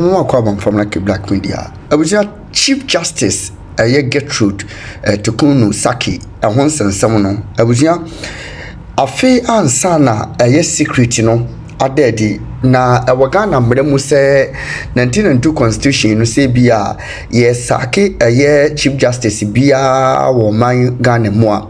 I'm from like Black Media. I was Chief Justice Gertrude Tukunu Saki and once and someone. I was afe ansana secret no adedi na Ghana mremu se 1992 constitution no say bia sake Chief Justice bia wo man Ghana mu a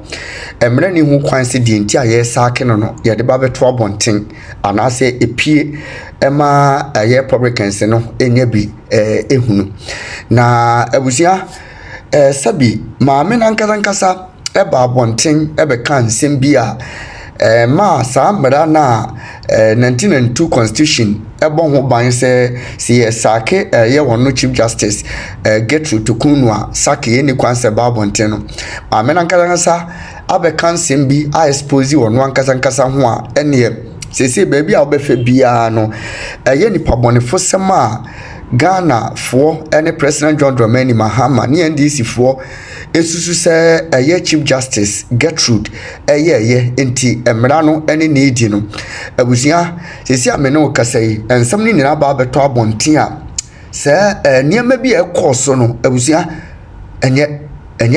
emre ni hu kwan se di nti sake no ye de ba beto abonten ana se epie ema publicans no enya bi ehunu na abusia sabi maame nankasa eba abonten ebe kan sembia ma sa mra na 1992 constitution ebon ho ban se sake ye wono Chief Justice Gertrude Tukunu Saki ni kwanse ba abonten no maame nankasa abe kan sembi a expose wono ankasa ho a ene sese baby a obefe bia no ye nipa bonefo sema Ghana for any President John Dramani Mahama ni NDC for esusu se Chief Justice Gertrude enti emra no ene needi no abusia sese amene kasai ensam ni nyina ba beto abonten a se niema bi e koso no abusia enye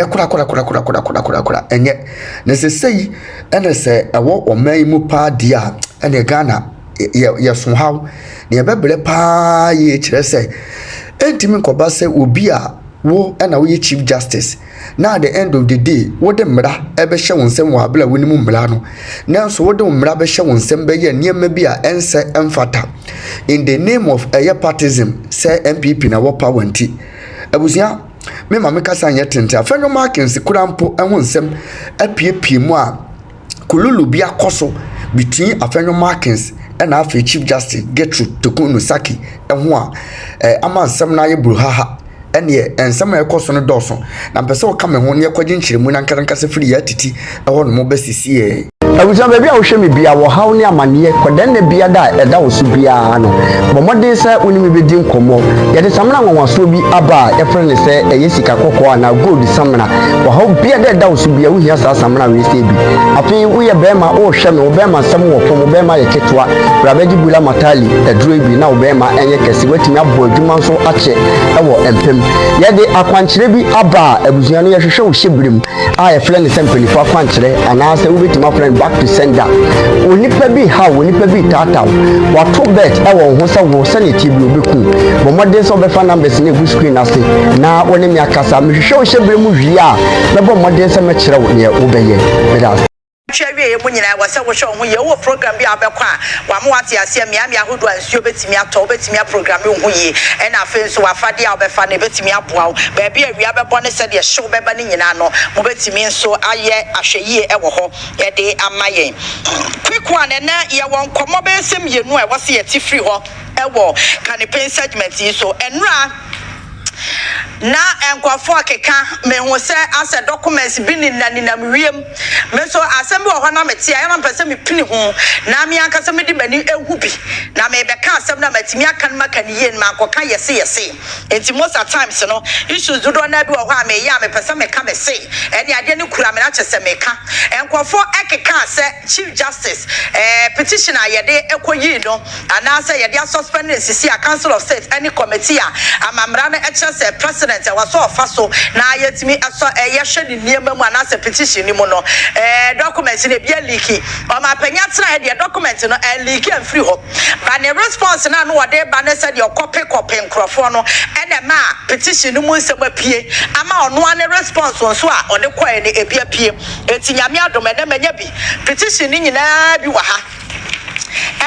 kura enye ne sesei ene se ewo oman mu pa dia ene Ghana ye so haw ne bebere pa ye kire se entimi nkoba se obi a wo ena wo Chief Justice na at the end of the day wo de mra ebe hye wonsem wa abla woni mu mra no nanso wo de mra be hye wonsem be ye niema bi a ense emfata in the name of partism say MPP na wo power nti abusia me ma me kasa anye tente Afenyo markings kurampo ehun nsem apiepie mu a kululu bia koso between Afenyo markings and afi Chief Justice Gertrude Tukunu Saki ehun a ama nsem na ye bruhaha ene ensem ekoso no doso na pese o kame ho ne kwagye nkyiremu na nkaranka free ya titi ehon mo besisi Abuja baby a wohwe me bia wo haw ne amane kodan na bia da eda wo so bia no bomode se onimi bedi nkomo ye de samna nwanwaso bi aba e frɛ ne se sika kokko na gold samna wo haw bia da eda wo so bia wo hia sa samna we se bi afi wo ye bema wo hwe me wo bema sam wo pom bema ye ketwa rabaji bula matali eduro bi na wo bema enye kesi watimi abo adwuma nso ache ewo empem ye de akwankyere bi aba abuja no ye hwehwe wo hyebrem a ye frɛ ne se mpelifo akwankyere ana se wo betima frɛ back to sender onipa bi ha onipa bi tata wato bet ewo ho se wo se ne tibi obeku bomode so befa numbers ne gu screen ase na woni mi akasa mehwehwe o hyebre mu hwi a na bomode se me kyerɛ wo ne obeye bedas Chwe ye munyina wase wo hwe ho ye wo program bi abekwa wa mo ate ase me ahodo ansuo betimi ato betimi program ho ye ena afen so wafade a obefa na betimi aboa wo ba bia awia bebo ne se de hyew beba ne nyina no mo betimi nso aye ahweyie ewo ho ye de amaye quick one na ye won komo be sem ye nu e wose ye ti free ho ewo campaign segment yi so enra na enkwafo akeka me hu se ase documents bi ni naninam wiem me so asem bi wo na mete ayo na pese me pini hu na me anka se me di bani ehu bi na me be ka asem na matimi aka na maka ni yen ma akoka yese enti most of times no issues do na bi wo ha me ya me pese me ka me se eni ade ni kura me na chese me ka enkwafo akeka se Chief Justice petition ayede ekoyi no ana se yede suspend sisi a Council of State any committee a amamra na say president was so faso na yetimi aso yehwe ni niema mu ana se petition ni mu no document ne bia leaki o ma panya tra de document no leaki and free ho ba ne response na no wode ba ne se de copy nkrofo no ene ma petition mu se mapie ama ono ane response so a ode koe ne ebia pie etinyame adome ne manya bi petition ni nyina bi wa ha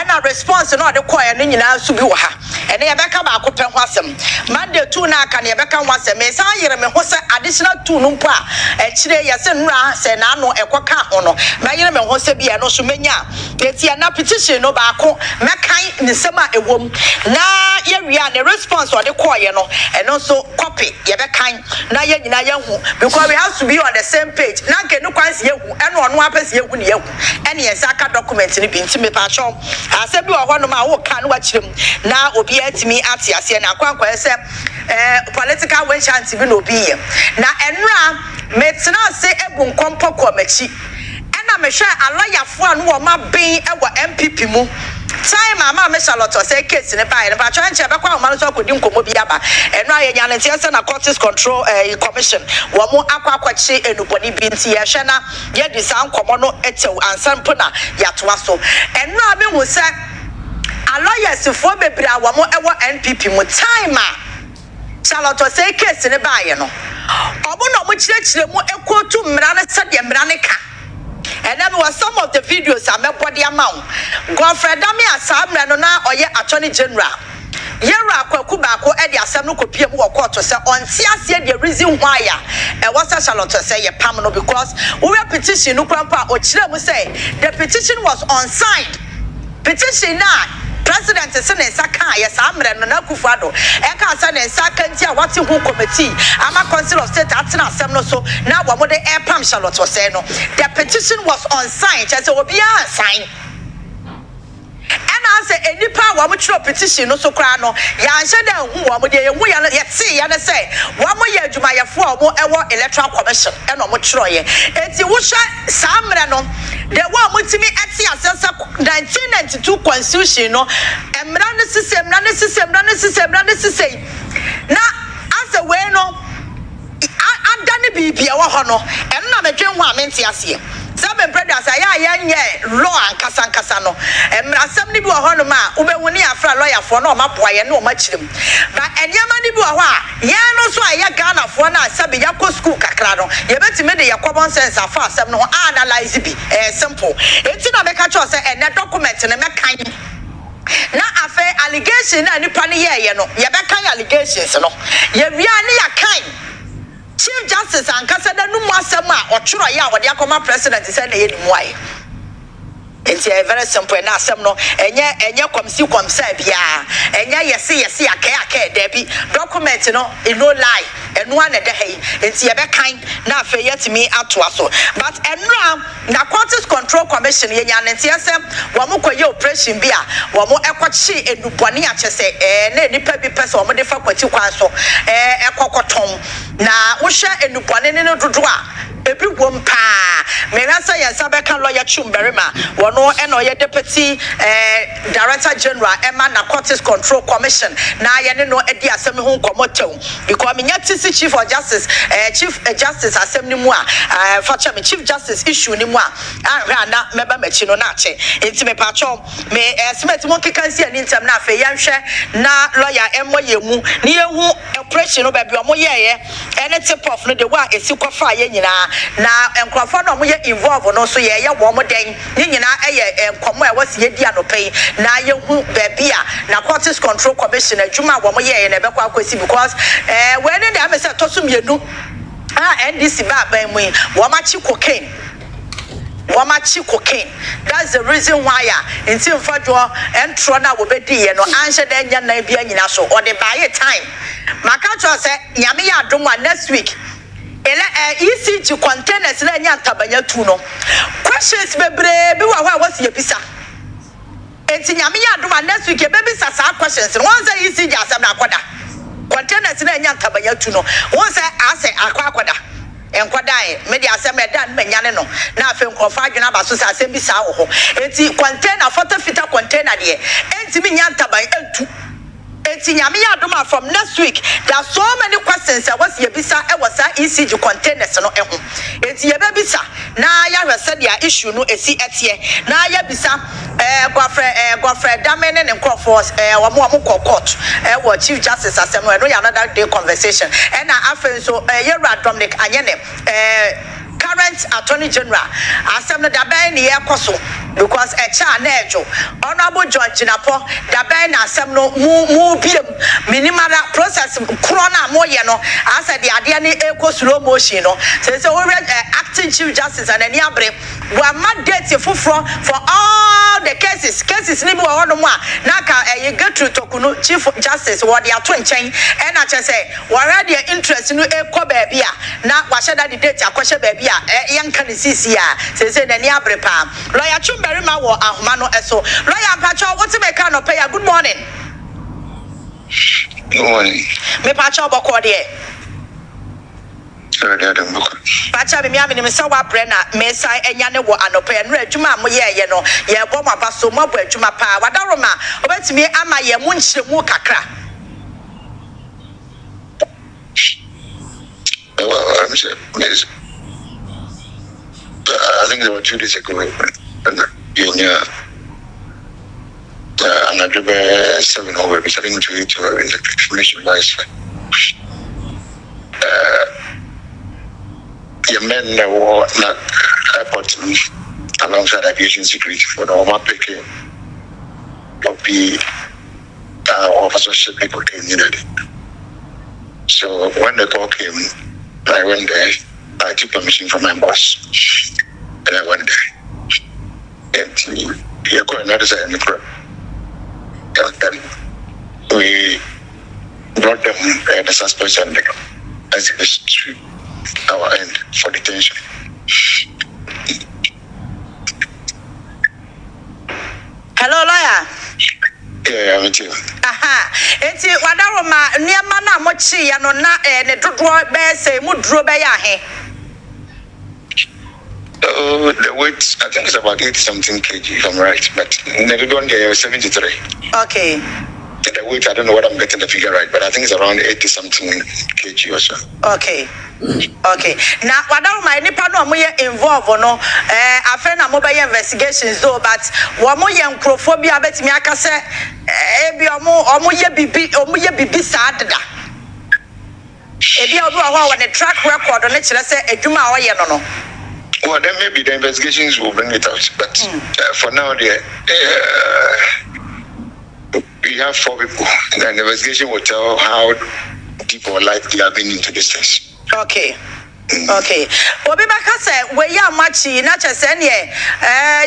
ena response no de koe ne nyina su bi wa ha ene yebeka ba akopɛ ho asɛm Monday 2 na aka ne yebeka ho asɛm me san yere me ho sɛ additional 2 no mpo a kyire yɛsɛ nura sɛ na no ekoka ho no ma yere me ho sɛ bia no so menya betia na petition no ba ko mekan ne sɛm a ewom na yewia ne response o de koe no eno so copy yebekan na ye nyina yehu because we have to be on the same page na nke no kwanse yehu eno ono apese yehu ne yehu ene yesaka document ni bi ntime pa cho asɛbi wo ho no ma wo ka no wa kyerem na obi atimi ate ase na kwankwa se political wenchant bi no bi na enra metena se ebu nkompo ko machi ena mehwe alayafo anu wo ma ben ewo MPP mu time mama me Charlotte say case ne buy ne ba try nche be kwa ma so akodi nkomo bi aba eno aye nya ne tie se na courts control commission wo mo akwachi enuboni bi nti ye hwe na ye di san komo no etew ansampo na yatoa so eno a me hu se lawyers for bebre a wo mo ewo NPP mo time a Charlotte say case ne buy no obo no mo chire mu ekotu mmra ne se de mmra ne ka. And then was some of the videos I met body amount. Godfrey Dami Asamra no na oye Attorney General. Yera Kwakubako Eddie Asamu Kopia mu court to say on CSA the reason why was a Charlotte say ye pamano because we petition no grandpa or chile mu say the petition was unsigned. Petition na President Sene Saka, yes, I'm Renana Kufado. Eka Sane Sakantia, what's who committee? I'm a council of state at Semno. So now what would the air pump Charlotte was saying? The petition was unsigned, as it will be unsigned. And I say, any power which your petition, no so crano, Yanshada, who are we are yet see, and I say, 1 more year to my 4 more electoral commission, and no more Troy. It's you Sam Renon, the one with me at the 1992 constitution, and run the system. Now, as a way, no, I've done the BB, and I'm a dream woman, see. Some brothers are law and Casancasano, and assembly do a honoma, Ubewuni after lawyer for no mapoy no much them. But and Yamani Bua, Yan also a Ghana for na Sabiyako school cacrano. You bet me the common sense are fast, some no analyze be simple. It's not a catch and a document and a mechanic. Now, affair allegation and the panier, you know, Yabaka allegations, no, Yaviani a kind. Chief Justice and Cassada no more summer or Churaya or the Akoma president is any why. It's a very simple and some no, and ya come see come say, and ya see a care, Debbie, document no, in no lie, and one a day, it's a very kind, not fair to me out to us. But and now, the Courts Control Commission, Yan and CSM, Wamuko operation beer, Wamo Equachi and Buania say, and any peppy person or modified what you want so, a cocoton. Now, Usha and Buanino to draw. Every one pa. May I say, yes, Sabeka lawyer Chumberima, one and or deputy director general, Emma Narcotics Control Commission. Now, I know Edia Semi Home Comoto. Because I'm yet to see Chief of Justice, Chief Justice Assembly Moa, Fatcham, Chief Justice issue Nimwa, Rana, Meba Mechino Nache, Intimate Patron, may Smith Monkey can see an interim na Fayansha, na lawyer Emma Yemu, near who operation over Biomoye, and it's a puff, no, the one is super fire, now, and Crawford, we are involved, and also, yeah, one more day, and come where was ye no pay. Now, you baby, now, Courts Control Commission, Juma, 1 more year, and never quite because when in the Amasa Tosum, you do, and this is bad by me, Wamachi cocaine. That's the reason why in Tim Fadwa and Trona will be dear, no answer then Yanabia Naso, or they buy a time. Makacho said, Yamia Duma next week. Easy to containers and Tabanya Tuno. Questions, baby, what's your pizza? It's in Yamia Duma next week, baby, Sasa questions. Once I easy just a quada. Containers and Tabanya Tuno. Once I say Aquaquada. And Quadai, Media Assembly done Menyanano. Now, film of 5 Nabasus Assembly Sao. It's container, 40 feet container there. And Timianta by L2. From next week, there are so many questions. I was Yabisa, I was easy to containers. No, it's Yabisa. Now, I said your issue no SCA. Now, Yabisa, Godfrey Damen and Crawford, or more court, or Chief Justice Assembly, another day conversation. And I Afenyo, Yera Dominic Anyane, current Attorney General, Assembly Dabani Akoso, because a Chanejo, Honorable Judge Napo, Dabana Assembly, Mubium, Minimara process, Corona Moyano, as the Adiani Eco slow motion, so already acting Chief Justice and any abre, were mad dates for all the cases, Nibu or no more. Naka, you get to Tokunu, Chief Justice, what they are twin chain, and I just say, what are their interests in Eco Baby? Now, what should I date a question baby? Young can see, says the Niabrepa. Lawyer Chumberima or Ahmano Esso. Lawyer Pacho, what's the kind of pay? Good morning. Good morning. Me Pacho Bocodie. Pacha me miami me sawa brena me sai enya ne wo anope no adwuma mo ye no ye bo ma baso mo bo adwuma pa wadaroma obetimi ama ye mu nkyeremu kakra. Well, I'm sure. I think there were 2 days ago, and another 7 over, we starting to information wise. Your men were not airport alongside aviation security for the Oma picking of the officership people came needed. So when the call came, I went there. I took permission from my boss, and I went there. And he acquired another side in the crowd. And then we brought them the suspects and as it is to our end for detention. Hello, lawyer. Yeah, me too. Aha. Enti wadaroma niema na mochi ya no na ne dodo be say mu duro be ya he. The weight, I think it's about 80 something kg, if I'm right. But the one there is 73. Okay. The weight, I don't know what I'm getting the figure right, but I think it's around 80 something kg or so. Okay. Okay. Now, wadaroma nipa no mo ye involve no Afenyo mo be investigations though, but wo mo ye nkrofobia betimi aka se ebi omo ye bibi sa deda. Ebi obi wa the track record no kire se adwuma a oye no. Well, then maybe the investigations will bring it out. But for now, we have 4 people. And the investigation will tell how deep or light they have been into this test. Okay. Okay. Obi baka say we ya machi na chese ne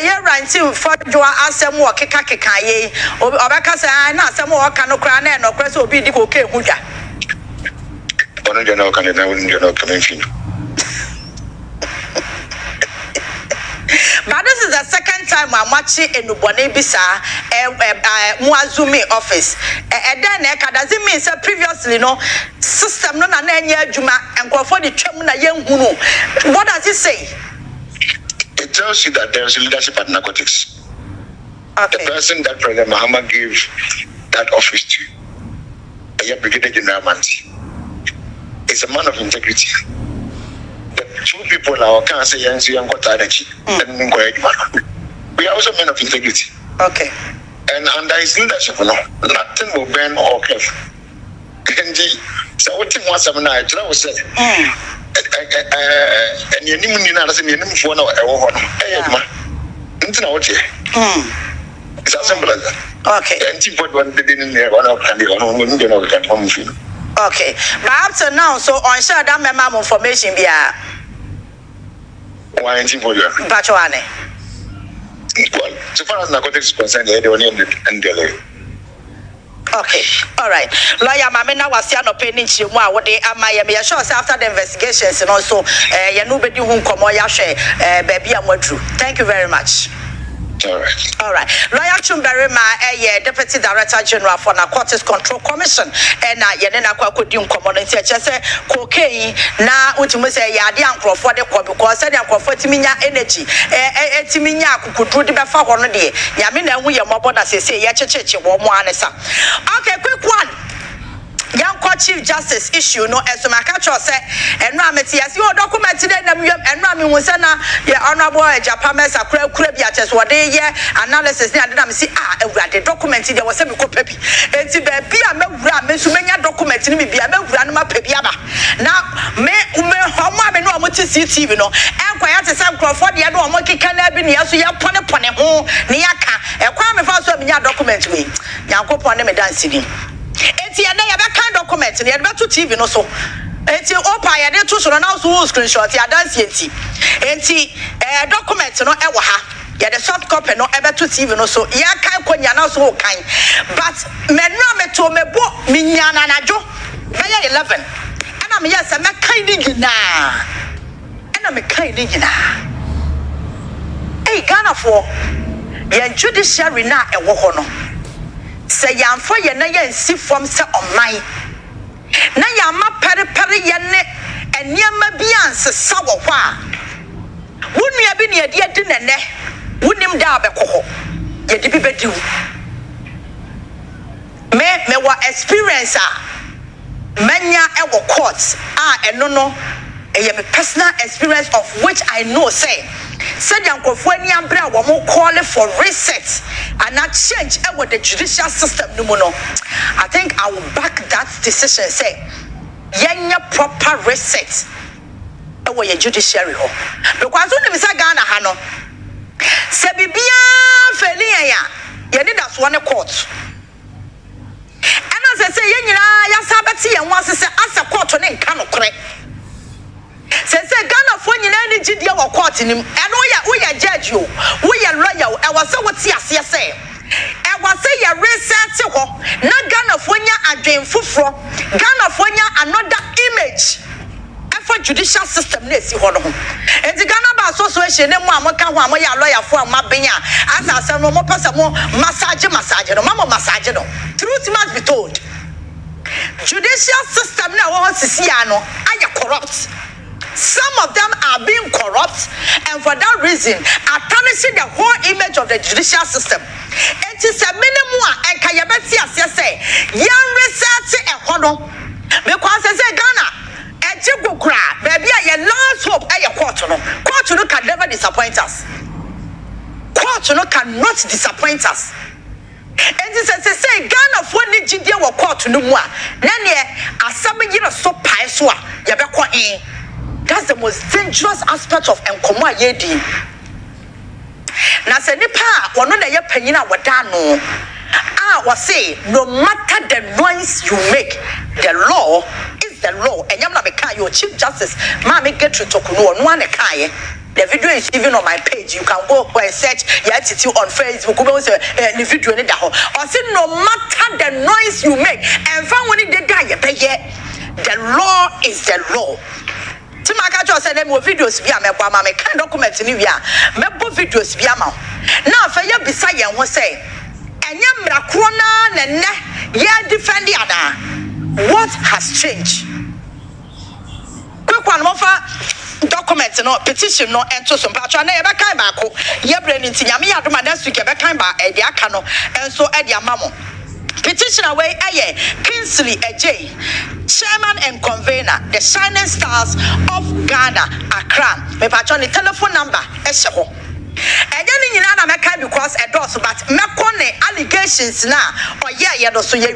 ye ranting for jo asem wo keka ye. Obi baka say na asem wo ka no kra na no kra say obi di ko ke hudwa. Ono je na kan na won je no kan fin. But this is the second time I'm watching in Ubone Bisa Muazumi office. And then does it mean that previously no system no na nya juma and for the chemuna yen hunu. What does it say? It tells you that there is leadership at narcotics. Okay. The person that President Mahama gave that office to, Brigadier General Manti, is a man of integrity. The 2 people now can't say Yancy and Kotachi and we are also men of integrity. Okay. And under his leadership, nothing will burn or careful. And so what thing was I said, and you need not say you for no it's as simple as that. Okay. And one didn't one of the okay. But up to now, so on share that member information be why for you? Bachoane. Well, so far as narcotics is concerned, they only and delay. Okay, all right. Lawyer Mamina was here no penny chimwa what they am I sure after the investigations and also nobody who come or yashe baby and what drew. Thank you very much. All right. Lawyer Chumberima, Deputy Director General for Narcotics Control Commission, and Yanina Kwakudim community, just say cocaine. Now, which must say Yadian for the call because I am for Timinia energy, Timinia could do the before one day. Yamina, we are more than say, Yacha, one. Okay, quick one. Young Chief Justice issue no as my catcher said, and Rameti as you documented and Rami was your honorable Japanes a crab what they analysis and I see the documented there was a peppy. And to be a ram, so many documenting me be a grandma pepiaba. Now, me no much TV no, and quiet as I'm Crawford, the other monkey can have been here, so you pon upon a home, Niaka, and crime if I saw me document me. Yanko Pone me dancing. Enti ya ya beka document ya beto TV no so enti opa ya de to so na so screenshot ya dance enti document no e wo ha ya the soft copy no e beto TV no so ya kan konya na so kan but me no me to me bo me nyana najo me 11 ana me yes me kan ni gina ana me kan ni gina Ghana for ya judiciary na e wo ho no say yam for ye na ye nsi from say on my na yama pere ye ne eniema bi ansesa wo hɔ a wonua bi ne ade adi nene wonim da abɛkɔ ye de bi bediw me wa experience a manya ewo court eno no eye me personal experience of which I know say said yankofo ani ambra wo mo call for reset and a change ewo the judicial system no mo no. I think I will back that decision say yenya proper reset ewo ye judiciary ho because when me say Ghana ha no se bibia feli ya ye need that one court and as say ye nyina ya sabeti ye wan se asa court ne nka no kore se Ghana fo nyina ni gidie wo court nim and wo ya judge o wo ya lawyer e was say what ase say e was say ya research ho na Ghana fo nya adwen foforo Ghana fo nya another image for judicial system na esi ho no enti Ghana ba association ne mu amoka ho amoya lawyer fo amabenya asa asem no mo pesa mo massage no mama massage no. Truth must be told, judicial system na wo sisi ya no are corrupt. Some of them are being corrupt, and for that reason are tarnishing the whole image of the judicial system. It is a minimum and kayabeti as say yan research e hono because say Ghana baby, your last hope at your court no can never disappoint us. Court no cannot disappoint us. And this is say Ghana for ni jidie wo court no mu a na ne asam yira so pai so a ye be ko in. That's the most dangerous aspect of enkomo a ye di. Na se nipa wono na ye panyin a woda no we say no matter the noise you make, the law is the law. And I'm not your Chief Justice, Mammy get to talk no one. The video is even on my page. You can go and search your attitude on Facebook. The video in or say no matter the noise you make, and found when it die, the law is the law. Timaka just said them videos via me kwa me kind document ni via me bo videos via ma. Now for you beside you who say enyamra krona nene ye defend the other. What has changed? Quick one more document no petition no ento so mpacho na ye be kan ba ko ye bre ni nyame yadoma next week ye be kan ba e de aka no enso e de amamo. Petition away aye Kingsley Ejay, chairman and convener, the Shining Stars of Ghana, Accra. Me patch on the telephone number esho. And then na meka because Addo but mekone allegations na or ye do so ye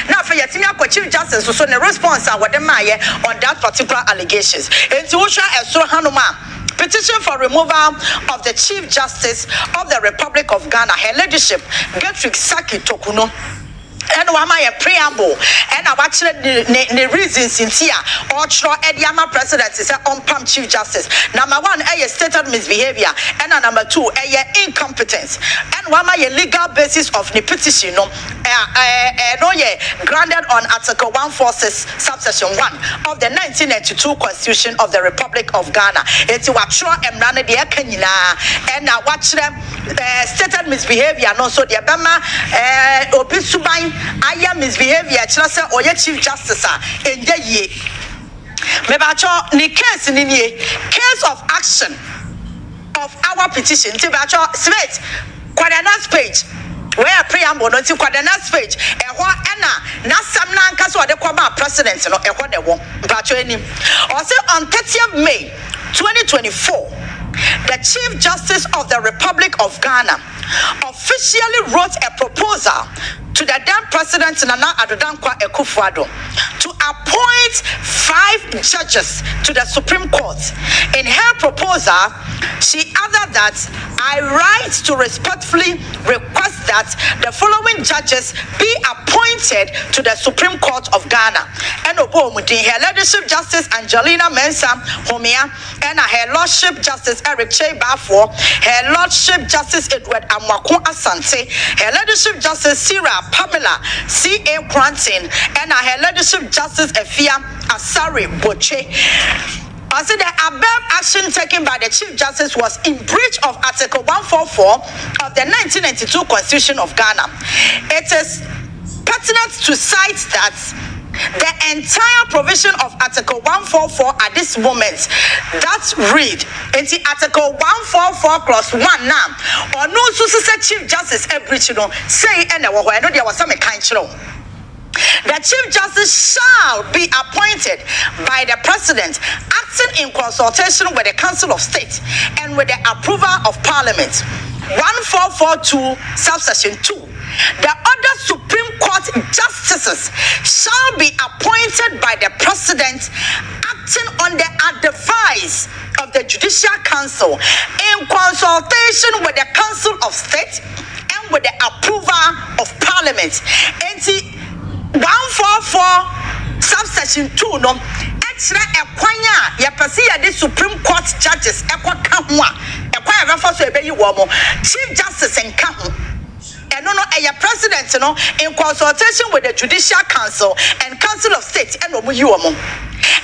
na for yetimi akwa Chief Justice so ne response what dem aye on that particular allegations. Enti wo hwa esoro hanoma petition for removal of the Chief Justice of the Republic of Ghana, her leadership, Gertrude Saki Tokuno. And wama ye preamble and I watch the reasons in here or tro Ediama president is on Pam Chief Justice. Number one, a stated misbehavior, and number two, a incompetence. And wama ye legal basis of the petition no granted on Article 146 subsection 1 of the 1992 Constitution of the Republic of Ghana. It's what tro emrane de kanina and I watch them stated misbehavior no so the bema obisuban aya misbehavior say oye Chief Justice enye ye me ba cho ni case ni nie case of action of our petition ti ba cho Smith quadrant page where preamble no ti quadrant page e ho na sam na nka so de kwaba president no e ho de wo ba cho enim o say on 30th May 2024 the Chief Justice of the Republic of Ghana officially wrote a proposal to the then President Nana Addo Akufo-Addo to appoint 5 judges to the Supreme Court. In her proposal, she added that I write to respectfully request that the following judges be appointed to the Supreme Court of Ghana. And her Leadership Justice Angelina Mensah Homia, and her Lordship Justice Eric Che Bafo, her Lordship Justice Edward Amwako Asante, her Leadership Justice Sarah Pamela C.A. Cranton, and her Leadership Justice Efia Asari Boche. I said the above action taken by the Chief Justice was in breach of Article 144 of the 1992 Constitution of Ghana. It is pertinent to cite that the entire provision of Article 144 at this moment that read into Article 144 clause 1 now or no Chief Justice Ebrichino say and I know there was some kind of the Chief Justice shall be appointed by the President, acting in consultation with the Council of State and with the approval of Parliament. 1442 subsection 2. The other Supreme Court justices shall be appointed by the President, acting on the advice of the Judicial Council in consultation with the Council of State and with the approval of Parliament. 144 subsection 2 no extra ekwanya ya pese ya the Supreme Court judges ekwaka ho a ekwanya befa so ebeyi wo mo Chief Justice enka ho eno no a president no in consultation with the Judicial Council and Council of State eno mu yi wo mo.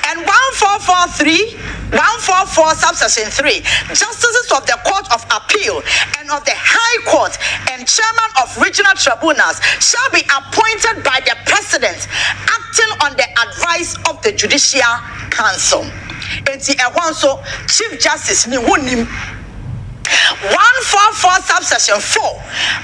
And 144 subsection 3, justices of the Court of Appeal and of the High Court and chairman of regional tribunals shall be appointed by the President, acting on the advice of the Judicial Council. Chief Justice ni wunim 144 subsection 4.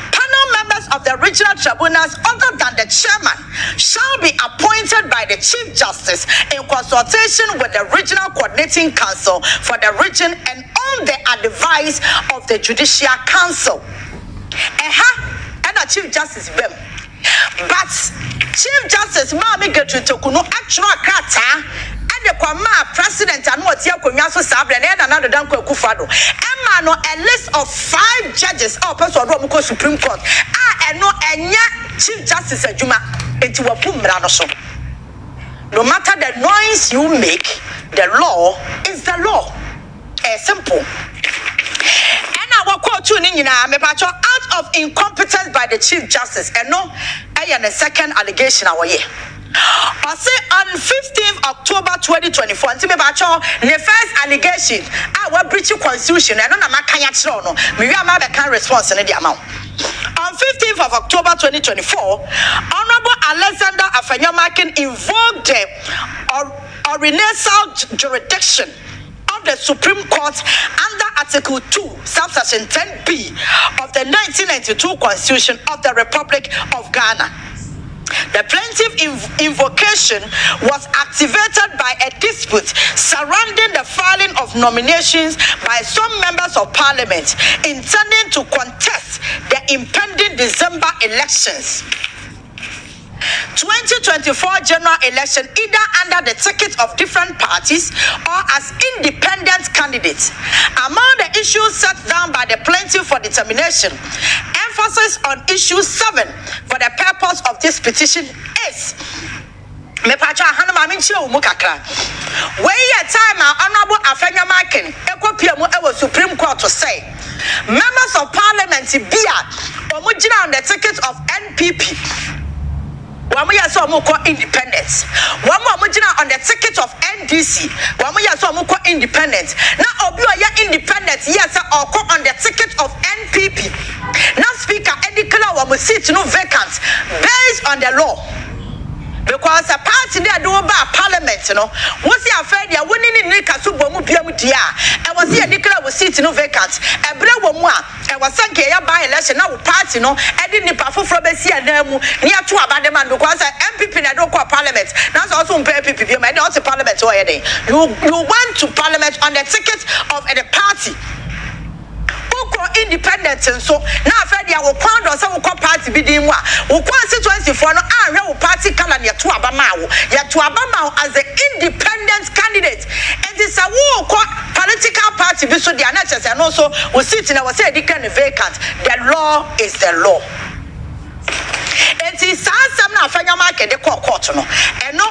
Panel members of the regional tribunals other than the chairman shall be appointed by the Chief Justice in consultation with the Regional Coordinating Council for the region and on the advice of the Judicial Council. And the Chief Justice Bem. But Chief Justice Mami Getutokuno actual kata the President and what Yakunyaso Sabre and another Danko Kufado. Emma no a list of 5 judges or person Romuko Supreme Court. And no Chief Justice Juma into a boom. No matter the noise you make, the law is the law. Simple. And our quote tuning in out of incompetence by the Chief Justice. And no, and the second allegation our year. I say on 15th October 2024, the first allegation, our British constitution, and on a Makayachrono, we can response in the amount. On 15th of October 2024, Honorable Alexander Afenyo invoked the original jurisdiction of the Supreme Court under Article 2, subsection 10B of the 1992 Constitution of the Republic of Ghana. The plaintiff invocation was activated by a dispute surrounding the filing of nominations by some members of Parliament intending to contest the impending December elections. 2024 general election either under the ticket of different parties or as independent candidates. Among the issues set down by the plaintiff for determination, emphasis on issue 7 for the purpose of this petition is me pacha hanu ma minchi omu kakra we ye time Honorable Afenyo ekopia mu ewo Supreme Court to say members of Parliament bia omu gina on the ticket of NPP Wamu ya so muko independence. Wamu amujina on the ticket of NDC. Wamu ya so muko independent. Na obi ya independent yes or on the ticket of NPP. Now speaker declare wamu seat no vacant based on the law. Because a party there do about Parliament, once you are fair, you are winning in Nikasubomu Biamudia. And was here declare was seat no vacant. A Brewamwa, and was sank a by election now party, and didn't pafu from Bessia Nemu near to Abandaman because MPP I don't call Parliament. That's also MPP, my daughter Parliament already. You went to Parliament on the ticket of the party. Independent and so now Freddie I will pound or some party be doing what constituency for no party can yet to Abamao as the independent candidate and this a political party be so the NHS and also will sit in our say vacant. The law is the law. And it's some now Afenyo the court no and no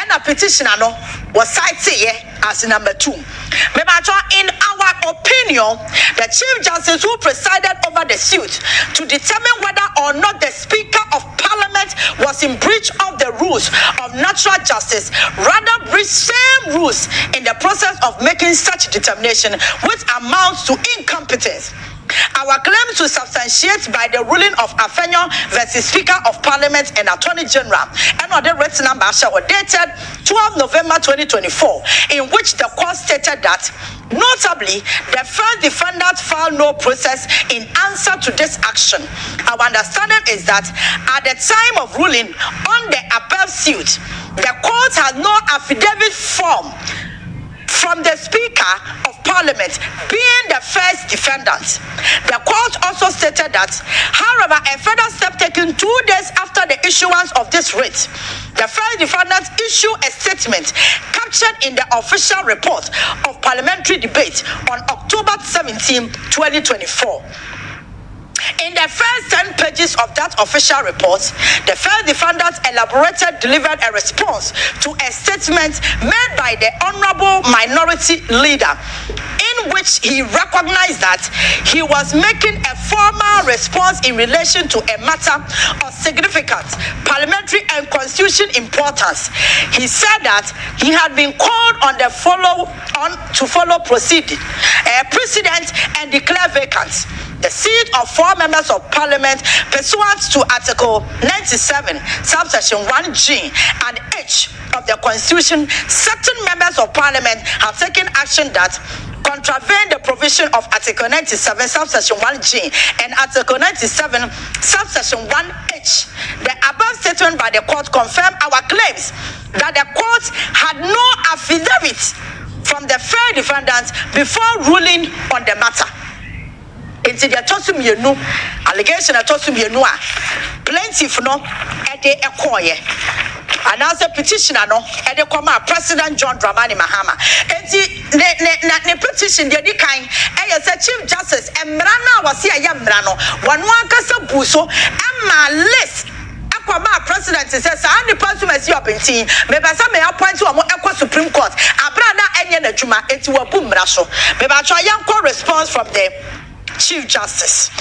and a petitioner no was cited as number 2. In our opinion, the Chief Justice who presided over the suit to determine whether or not the Speaker of Parliament was in breach of the rules of natural justice, rather breached same rules in the process of making such determination, which amounts to incompetence. our claims to substantiate by the ruling of Afenyo versus Speaker of Parliament and Attorney General, and on the written number dated 12 November 2024, in which the court stated that, notably, the first defendant filed no process in answer to this action. Our understanding is that at the time of ruling on the above suit, the court had no affidavit form from the Speaker of Parliament being the first defendant. The court also stated that, however, a further step taken 2 days after the issuance of this writ, the first defendant issued a statement captured in the official report of parliamentary debate on October 17, 2024. In the first 10 pages of that official report, the first defendant delivered a response to a statement made by the Honorable Minority Leader, in which he recognized that he was making a formal response in relation to a matter of significant parliamentary and constitution importance. He said that he had been called on to follow precedent and declare vacant the seat of 4 members of Parliament pursuant to Article 97, subsection 1G and H of the Constitution. Certain members of Parliament have taken action that contravene the provision of Article 97, subsection 1G and Article 97, subsection 1H. The above statement by the court confirmed our claims that the court had no affidavit from the fair defendants before ruling on the matter. Into the Tosumienu allegation at Tosumienu, plaintiff no at the Ecoye. And as a petitioner no at the Coma President John Dramani Mahama. And the petition the kind as a Chief Justice and Mrana was here Yamrano, one Casa Buso, and my list. President says, I'm the person who is your team. Maybe some may appoint to a Supreme Court. Abrana Enya Juma into a boom rasho. Maybe I try young response from the Chief Justice.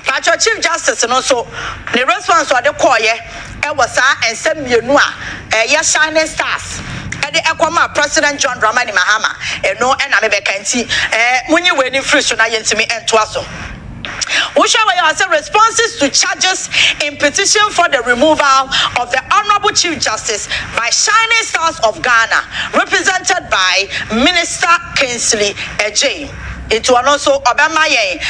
But your Chief Justice and also the response of the choir was and send me a shining stars. And the Aquama President John Dramani Mahama, and no, and I'm a vacancy. When you were in free, so I to me and Twasso. Which are responses to charges in petition for the removal of the Honorable Chief Justice by Shining Stars of Ghana, represented by Minister Kingsley Ejay. It was also Obamaye,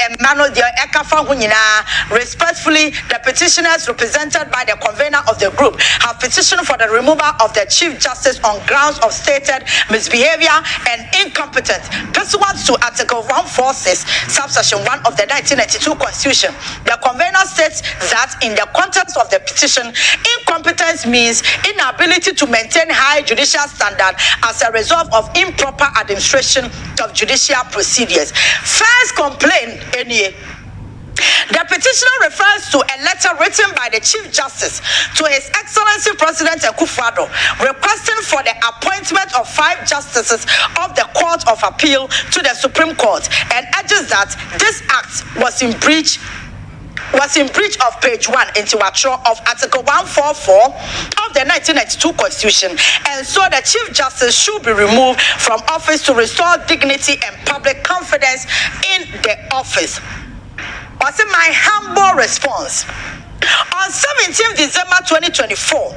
Emmanuel Ekafa Hunina. Respectfully, the petitioners represented by the convener of the group have petitioned for the removal of the Chief Justice on grounds of stated misbehavior and incompetence pursuant to Article 146, subsection 1 of the 1992 Constitution. The convener states that in the context of the petition, incompetence means inability to maintain high judicial standard as a result of improper administration of judicial procedures. First complaint, the petitioner refers to a letter written by the Chief Justice to His Excellency President Akufo-Addo requesting for the appointment of 5 justices of the Court of Appeal to the Supreme Court and urges that this act was in breach of page 1 into of Article 144 of the 1992 Constitution, and so the Chief Justice should be removed from office to restore dignity and public confidence in the office. Was in my humble response. On 17 December 2024,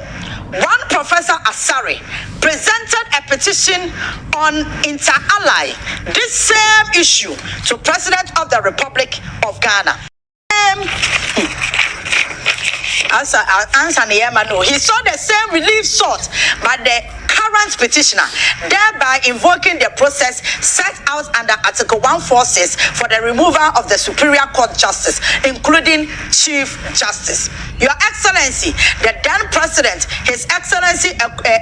one Professor Asari presented a petition on inter-ally this same issue to President of the Republic of Ghana. He saw the same relief sought by the current petitioner, thereby invoking the process set out under Article 146 for the removal of the Superior Court Justice, including Chief Justice. Your Excellency, the then President, His Excellency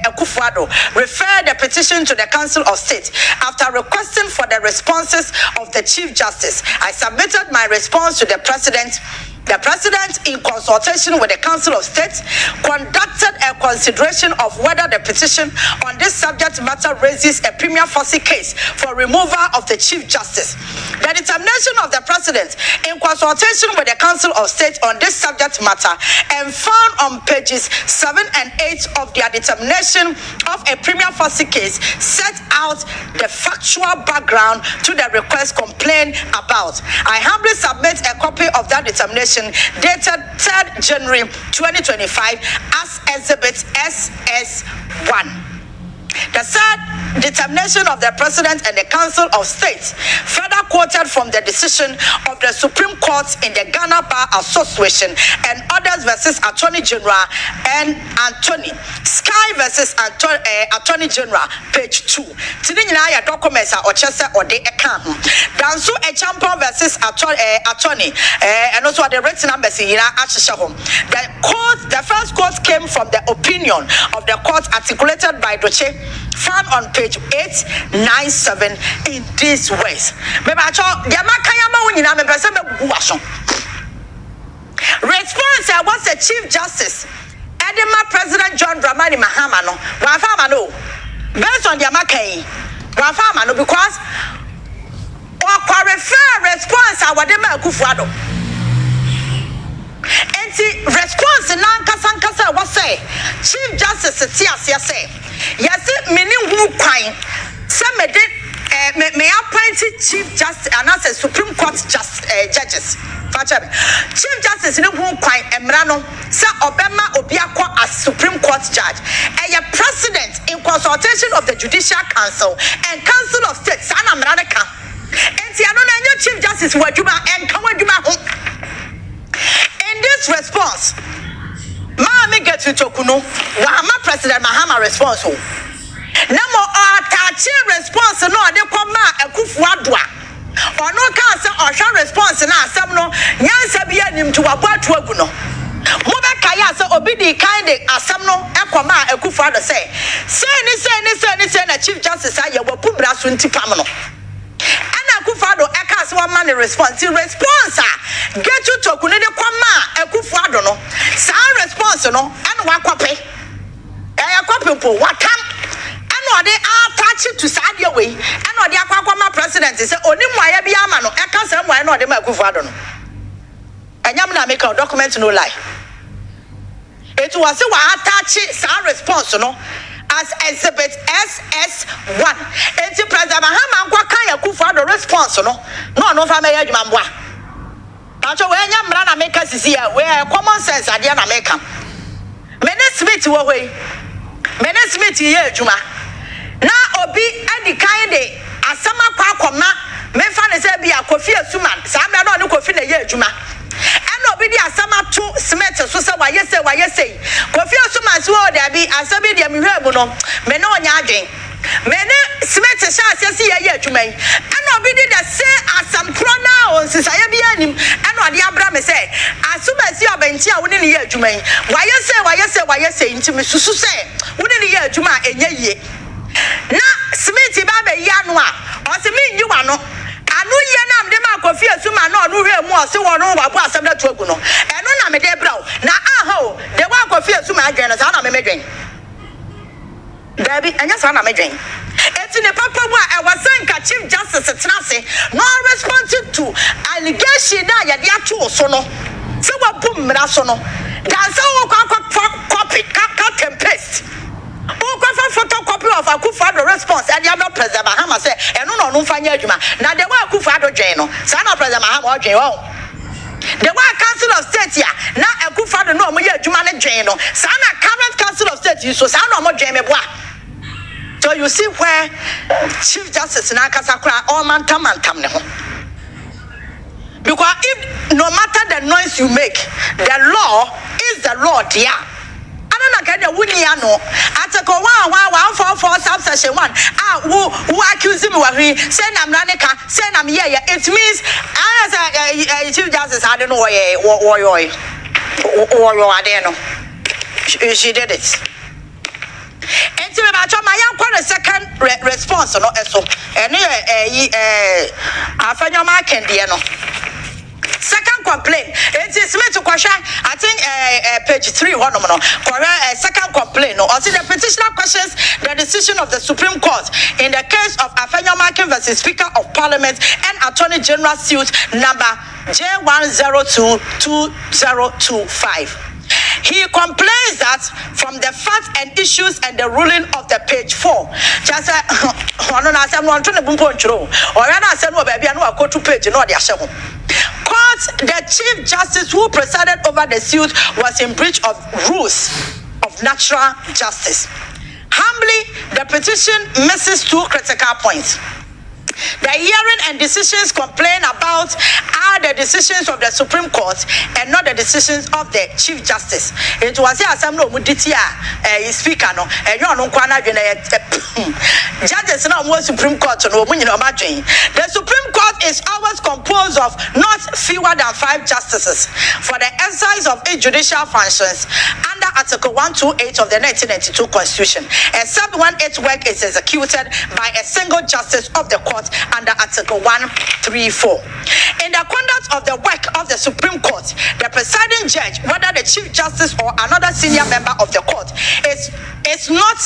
Akufo-Addo, referred the petition to the Council of State. After requesting for the responses of the Chief Justice, I submitted my response to the President. The President, in consultation with the Council of State, conducted a consideration of whether the petition on this subject matter raises a prima facie case for removal of the Chief Justice. The determination of the President in consultation with the Council of State on this subject matter and found on pages 7 and 8 of their determination of a prima facie case set out the factual background to the request complained about. I humbly submit a copy of that determination dated 3rd January 2025 as Exhibit SS1. The third determination of the President and the Council of State further quoted from the decision of the Supreme Court in the Ghana Bar Association and others versus Attorney General and Anthony Sky versus Attorney General, page 2. Tininaya documents are Ochesa or the account. Danso a champion versus Attorney and also the written numbers in Ashishahom. The first quote came from the opinion of the court articulated by Doche, found on page 897 in these ways. Response was the Chief Justice Edema President John Dramani Mahama no wafama no based on the Yamakai wafama no because or refer response awadema Kufuado. Response nankasa was say Chief Justice Tiasia say yes many who quine some may appoint Chief Justice and as a Supreme Court judges. Chief Justice no who quine Emrano sa Obama Obiakwa as Supreme Court judge and a president in consultation of the Judicial Council and Council of State Sana Mranaka and Tiano Chief Justice Wajuma and Kawaduma. In this response, Mami get to Tokuno, Wahama President Mahama response. Namo Atachi response no de Koma Ekufuadwa. Or no cancer or shall response na Samno, Yansabia nim to Abatu Aguno. Moba Kayasa obidi kind Asamno, Ekoma Ekufuada say. Say, a Chief Justice I will put Brasunti Pamano. Akufado ekas one man response. Response get you to kunede kwama Akufado no. Sa response no and wakwape. Yakwape po watam. And they attach it to Sadia way. And the Aquama president say oni mwaya bi ama no ekas am why no de Akufado no. Enyamna make a document no lie. It was a attach sa response no as Exhibit SS1. Enti President Mahama nkwa kan Akufado response no fa meya dwuma mboa. Acho we nya mra na make sisi ya we common sense ade na make am. Mene Smith wo hoi. Mene Smith ye adwuma. Na obi adi kan de asama kwa akoma me fa ne se bia Kofi Asuman. Sa mra no ne Kofi na ye adwuma. Obi di asama to Smith so say wa yese Kofi Asuman so there be asabi dia me hwe mu no me no nya adwen me ne Smith sha asese ye adwuma yi obi di the say asam krona on sisaye bi anim ode abra me say asuma si obenti a woni ne ye adwuma yi wa yese nti me susu say woni ne ye adwuma enye yie na Smith ba be yi anu a o se me nyi wa no anu ye na mde ma Kofi Asuma na onu hwe mu o se wono wabo asem na to agu no eno na me de brawo na aha de wa Kofi Asuma adwen na sa na me medwen Dabi anya sa na medwen enti ne papa mu a wasanka Chief Justice tenase no responded to allegation na ya de ato so no se wa bum mra so no dansa wo copy cut and paste photocopy of Akufado response and the other President Mahama say no fanya adwuma na the way Akufado dwen no sa na President Mahama odwen wo the way Council of State ya na Akufado no mo ye adwuma ne dwen no sa na current Council of State so sa na mo dwen me boa. So you see where Chief Justice na kasakra all mantam ne ho, because if no matter the noise you make, the law is the law there. Na kanya wunya no atako 144 subsection 1 who accuse me wa hwi say na mraneka say na me ye it means as Chief Justice I don't know why she did it. Enti me ba choma yan kwa the second response no eso ene Afenyo ma kende no Second complaint, it is made to question, I think page 3, second complaint. Or see the petitioner questions the decision of the Supreme Court in the case of Afenyo versus Speaker of Parliament and Attorney General suit number J1022025. He complains that from the facts and issues and the ruling of the page 4. Just the Chief Justice who presided over the suit was in breach of rules of natural justice. Humbly, the petition misses 2 critical points. The hearing and decisions complain about are the decisions of the Supreme Court and not the decisions of the Chief Justice. It was a speaker no judges no more Supreme Court no. The Supreme Court is always composed of not fewer than 5 justices for the exercise of its judicial functions under Article 128 of the 1992 Constitution, except when its work is executed by a single justice of the court under Article 134. In the conduct of the work of the Supreme Court, the presiding judge, whether the Chief Justice or another senior member of the court, is not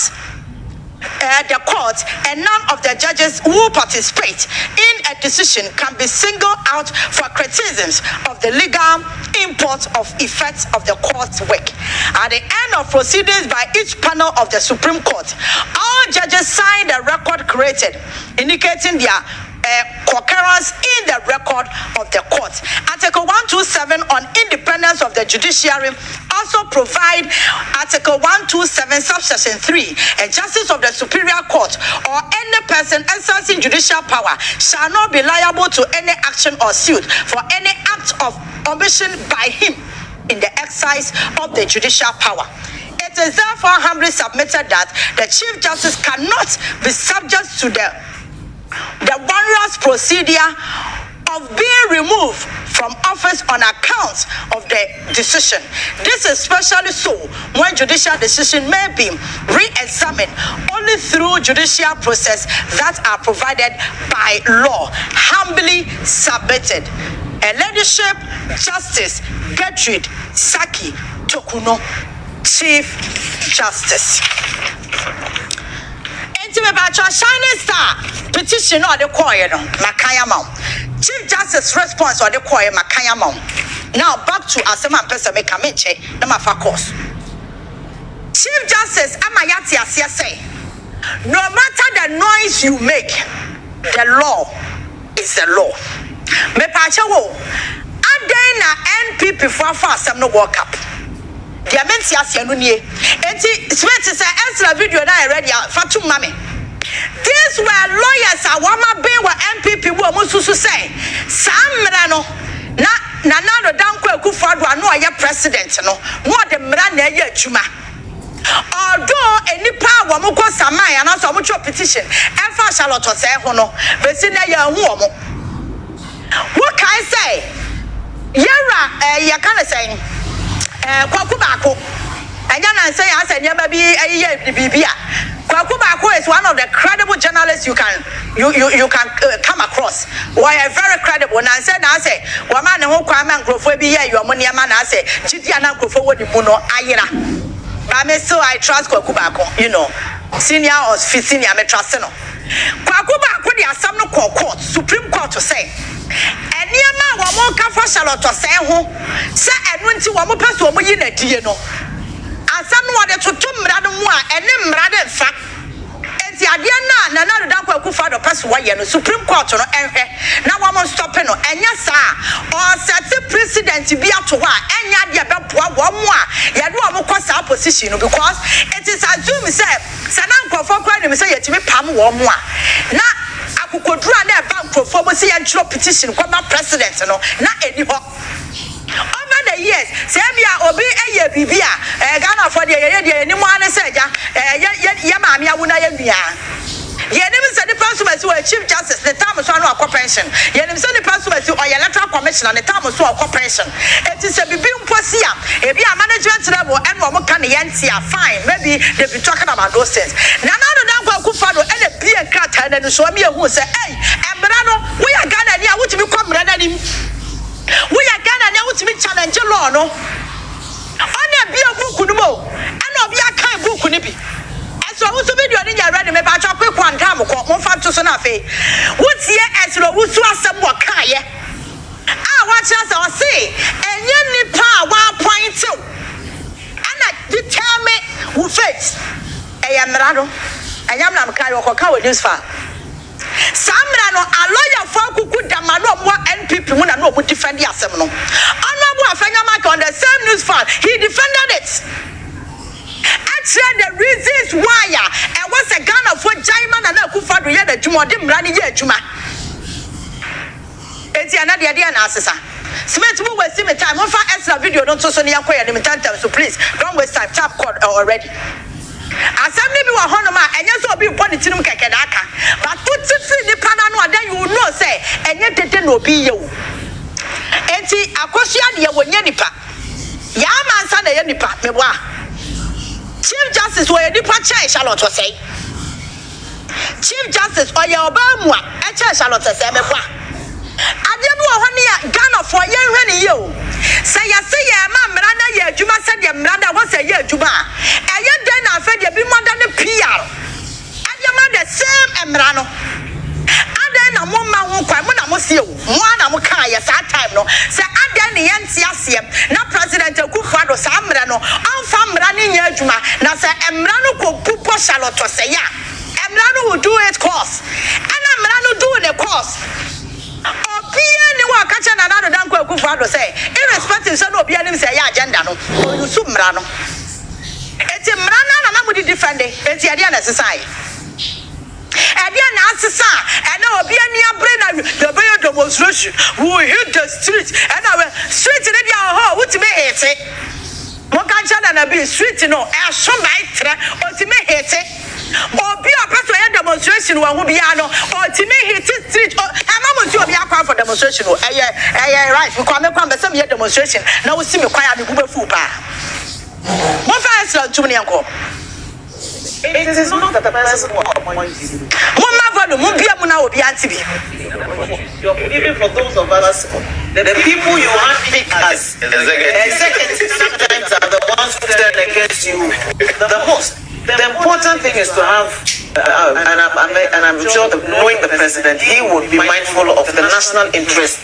the court, and none of the judges who participate in a decision can be singled out for criticisms of the legal import of effects of the court's work. At the end of proceedings by each panel of the Supreme Court, all judges sign the record created, indicating their concurrence in the record of the court. Article 127 on independence of the judiciary also provide Article 127 subsection 3, a justice of the Superior Court or any person exercising judicial power shall not be liable to any action or suit for any act of omission by him in the exercise of the judicial power. It is therefore humbly submitted that the Chief Justice cannot be subject to the onerous procedure of being removed from office on account of the decision. This is especially so when judicial decision may be re-examined only through judicial process that are provided by law. Humbly submitted. A Ladyship Justice Gertrude Saki Tokuno, Chief Justice. Shining Star petition or the choir, Makayama. Chief Justice response or the choir, Makayama. Now back to Asema Pesa Mekamenche, Namafa course. Chief Justice Amayati Asia say, no matter the noise you make, the law is the law. Me pachawo, Adena NPP for some no walk up. The Amensias Yanunie, eti sweat is an extra video that I read Fatu Mami. These were lawyers a wama be wa MPP wo mususu say Samrano na no danko akufado ano aye president no the mra na aye adwuma. Although enipa wo mo ko samai na so mo cho petition emfa Charlotte say ho no besi na ya hu omo. What can I say? Yera ya kana say kwaku baako anya na say asa nyama bi aye bibia. Kwaku Bako is one of the credible journalists you can come across. Why are very credible. And I say, Waman who Kwame and Grofo be here, your money man. I say, Chidiana Grofo would Muno Ayera. But so I trust Kwaku Bako, senior or senior, I trust no. Kwaku Bako, there are some no court, Supreme Court to say. And near my one for Charlotte to say who say and went to one person who in a no. And someone that to Mradamwa and then Mradam fact. And the Adiana, another Danko Kufado pass why no Supreme Court no now one more stopping no and yes sir or set the president to be up to one and ya be one more ya do am cause our position because it is assumed say Sananko for crime say yet me pam one more na akukodura na bank for say and petition come president no na anyhow. Over the years, Samia Obi Aya Bibia, Ghana for the anyone said, Yamamia Wuna Yamia. Yenim said the person who Chief Justice, the time of one corporation. Yenim said the person who electoral commission and the time of one corporation. It is a Bibium Posia, if you are management level and one can fine, maybe they'll be talking about those things. None of them go Kufado and a beer cat and show me who say, hey, and Brano, we are Ghana, which become Renadim. We are with me challenge law no on be a book no and of your kind book nibi so Owusu video ni ya ready me ba twa quick one time ko mo fa to so na fe wotie esro Owusu asem wo kan ye wa chance o say enye nipa wa point ana determine who face eyamra no enyamra m kan wo ko ka we news fa samra no a lawyer for kuku dama no mo NPP mu na no mo defend asem no honorable Afenyo on the same news file he defended it. Actually the reasons why it was a Ghana for Jaiman and Akufo-Addo ye the juma de mrani ye juma enti anade ye na asesa smith mu waste me time on fa extra video don't so ne yakoya ne time so please don't waste time tap code already assembly bi wa hono ma enye so obi body tinum keke na aka but put free ni pana no then you know say enye tete no obi ye wo enti akosua de ye wonya nipa ya mansa na ye nipa meboa Chief Justice were the Pacha Charlotte was say. Chief Justice or your Obama, a Charlotte said, I didn't know honey Ghana for you. Say, I say, Miranda, yeah, Juma said, your Miranda was a year, Juma. And yet then I fed you be more than a PR. And your mother, same Emrano. And then a woman won't come when I must you. One of Mukaya, that time, no. Say, and then the NCSM, now President Akufo-Addo, Samrano, I'm from running your Juma. Now say, Emrano could pupo Charlotte say, yeah. Emrano will do it course. And Emrano doing the course. Anyone catching another than Akufo-Addo say, irrespective, so no be any say, yeah, agenda, no, or you sumrano. It's a Mrana and I'm with defending, it's the idea necessary. And then answer, and now be any brain the way demonstration who hit the street and our street in the hall, what to me hate it. What can China be street, you know, as some by or to me hate it. Or be a person demonstration one will be or to me hit it street or I'm almost you be a crowd for demonstration. Right, we come some demonstration. Now we see me quiet the Google food bar. What fast to me uncle? It is not that the person who appoints you. Even for those of us, the people you handpick as executives sometimes are the ones who stand against you the most. The important thing is to have, and I'm sure that knowing the president, he would be mindful of the national interest.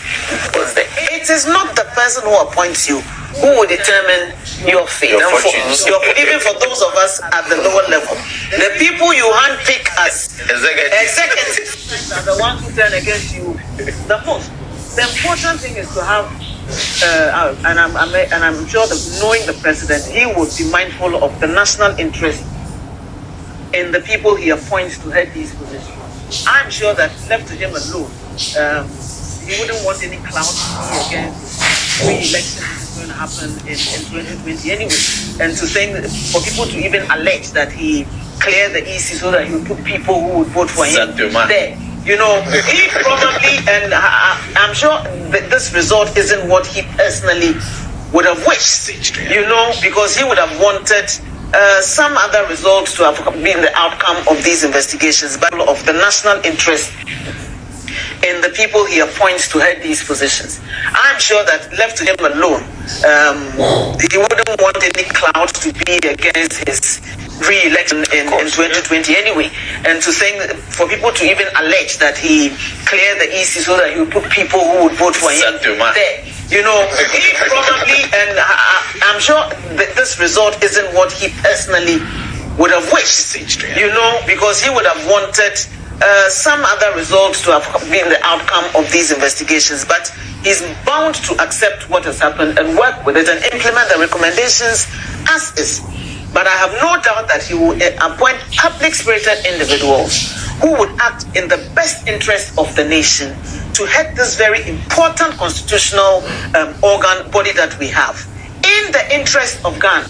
It is not the person who appoints you who will determine your fate. Even for those of us at the lower level, the people you handpick as executives are the ones who turn against you the most. The important thing is to have, and I'm sure that knowing the president, he would be mindful of the national interest in the people he appoints to head these positions. I'm sure that left to him alone, he wouldn't want any clout against re-election going to happen in 2020 anyway, and to saying for people to even allege that he cleared the EC so that he would put people who would vote for him there. You know, he probably, and I'm sure that this result isn't what he personally would have wished, you know, because he would have wanted some other results to have been the outcome of these investigations, but of the national interest in the people he appoints to head these positions. I'm sure that left to him alone, he wouldn't want any clout to be against his re-election in 2020 anyway. And to saying for people to even allege that he cleared the EC so that he would put people who would vote for him there. You know, he probably, and I'm sure that this result isn't what he personally would have wished, you know, because he would have wanted some other results to have been the outcome of these investigations, but he's bound to accept what has happened and work with it and implement the recommendations as is. But I have no doubt that he will appoint public-spirited individuals who would act in the best interest of the nation to head this very important constitutional body that we have in the interest of Ghana.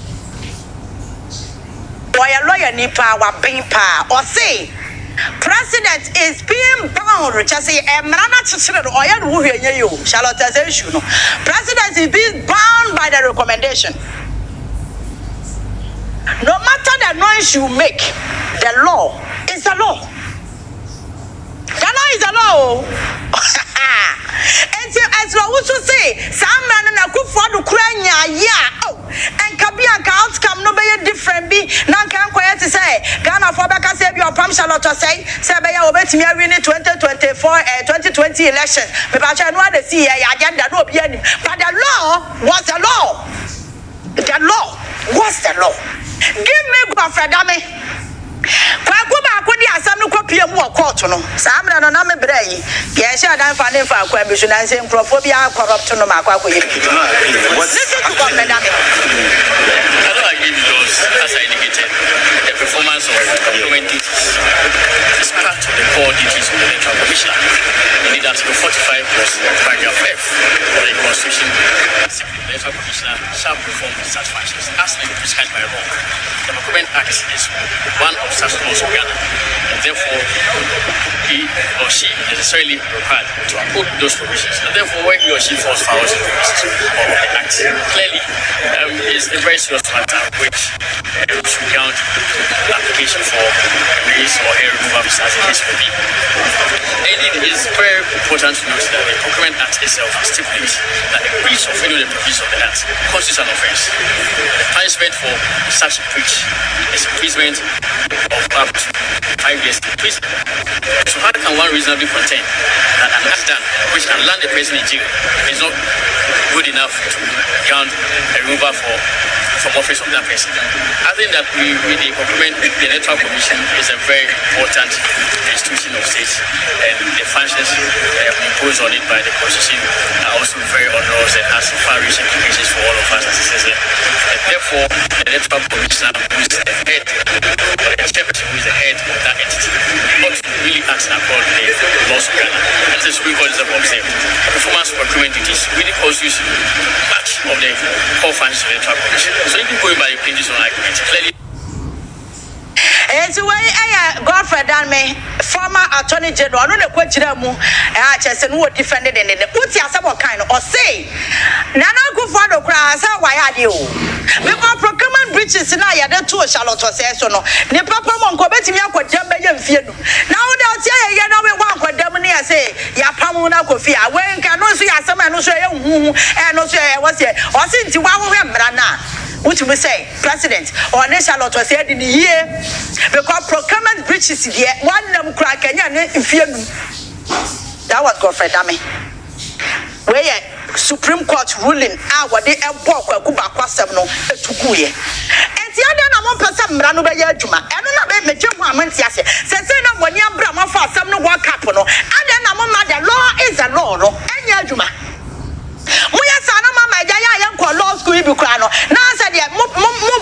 Or say president is being bound, president is being bound by the recommendation. No matter the noise you make, the law is the law. The law is the law. Enti Ezra Owusu say some man na Akufo do kura nya ya and kabia ka outcome no be different bi na kan kwaya to say Ghana for beka say bi opam Charlotte say be ya obetimi win 2020 elections me ba cha no dey see ya agenda no obi anim but the law was the law. The law was the law. Give me Godfredame. Kwaku ba ko di asam no kopie mu court no. Samra no na me brei. Ye sha dan fa ne fa kwa bisu na se microphobia corrupt no ma kwa ko ye. Listen to Godfredame. I don't agree because, as I indicated, the performance of government is part of the core duties of the Electoral Commission. Indeed, Article 45 was paragraph F of the Constitution. The Electoral Commissioner shall perform such functions as may be prescribed by law. The Government Act is one of such laws of Ghana, and therefore he or she is necessarily required to uphold those provisions. And therefore, when he or she falls foul of the provisions of the Act, clearly is a very serious matter which should count application for release or hair removal as the case may be. Indeed, it is very important to note that the Procurement Act itself stipulates that the breach of any of the provisions of the Act constitutes an offence. The punishment for such a breach is imprisonment of up to 5 years imprisonment. So how can one reasonably contend that an act done which can land the person in jail is not good enough to count a removal from office of that person? I think that the Electoral Commission is a very important institution of state, and the functions imposed on it by the Constitution are also very onerous and has far-reaching implications for all of us as a citizen. And therefore, the Electoral Commissioner, who is the head, or the chairperson who is the head of that entity, ought to really act according to the laws of Ghana. And the Supreme Court is observed. Performance of procurement duties really constitutes much of the core functions of the Electoral Commission. So even going by the plaintiff's own argument, clearly. And so Godfredame, former Attorney General, no the question mu Chesen who defended in the Uti Asabo kind or say Nana go for the grass, why are you? Because procurement breaches in I had two Charlotte says no. The Papa Monco betting me up with Jamaican Field. Now they'll say, you know, we walk with Demonia say, Yapamuna Kofia, when can no see some and no say, and no say, I was here, or since you are which we say, President, or Charlotte was said in the year because procurement breaches here, one them crack and if you that was Godfredame. Where Supreme Court ruling what they embark Kuba Quasabno to Guye. And the other person Ranoba Juma, and another major woman, yes, says no when you Brahma for some no work up, and then the law is a law, and Yajuma. Muya sana mama jaya yanko law school ibi kwano na asa de mo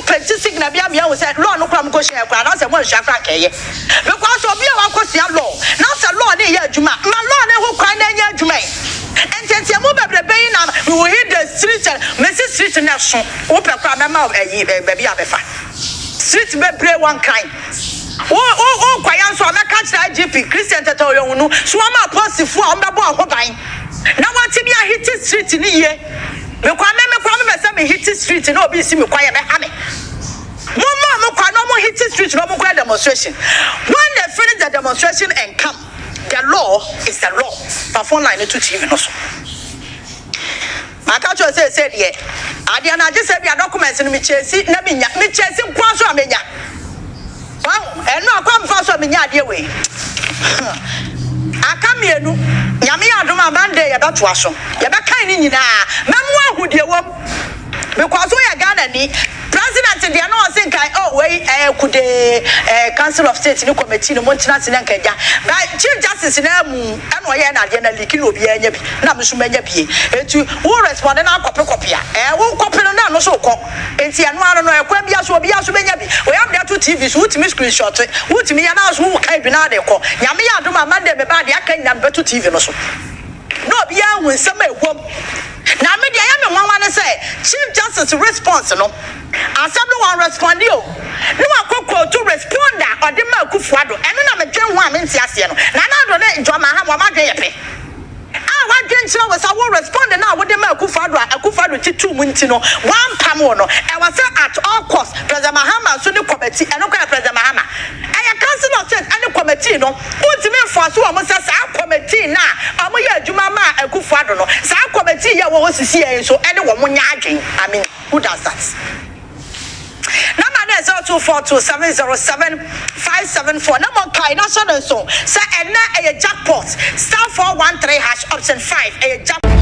petition na bia me say law no kwam ko share kwano say mo hwa kra keye because obi a wakosia law na say law dey adwuma ma law na ho kwan na nya adwuma enti mo bebrebe na we will hit the street Messi street na so wo pe kwa mama baby abefa street bebre one kind o kwayan so ameka kira GP Christian Tata oyonu so ama posifu a ombebo ho ban na wati bi a hit street ni ye me kwa me say me hit street na obi si me kwa ye be ha me mo kwa no mo hit street no mo kwa demonstration when they finish the demonstration and come the law is the law phone line to TV no so maka cho say de ade na je say bi documents no me chesi na me chesi kwa so amenya wow eno akwa mfa so amenya ade we akamienu nyame adoma Monday ya dato aso ya be kan ni nyina mamu ahudie wom because we are Ghana ni president dey no say kai we kude council of state ni committee no montina se nkaja but chief justice na mu eno ye na de na liki no bi anya bi na mso manya bi etu wo respond na copy wo copy no na no so ko enti eno ano no ekwa bia so menya bi we am there to TV so ultimate screenshot ultimate ya na so wo kai bi na de ko nyame ya adoma Monday me ba de aka nyam beto TV no so no bia hu nsem ewom na me de ya me nwanwa ne say chief justice response no asem no one respond yo no akoko to responder or de ma kufuado eno na me dwen ho a me ntiase no na Addo ne njoma ha mo ma dwen yepe wa dwen chira we sa wo respond na wo de ma akufuado titu mu nti no one pam wo no e was at all cost President Mahama so ne committee eno kwa President Mahama council of state and the committee no ultimate for so almost as a committee now. Amoya Jumama and Kufado. So our committee was to see so anyone. I mean, who does that? Number is 0242707574. Number Kaina Son. So and now a jackpot. *413# option 5 a jackpot.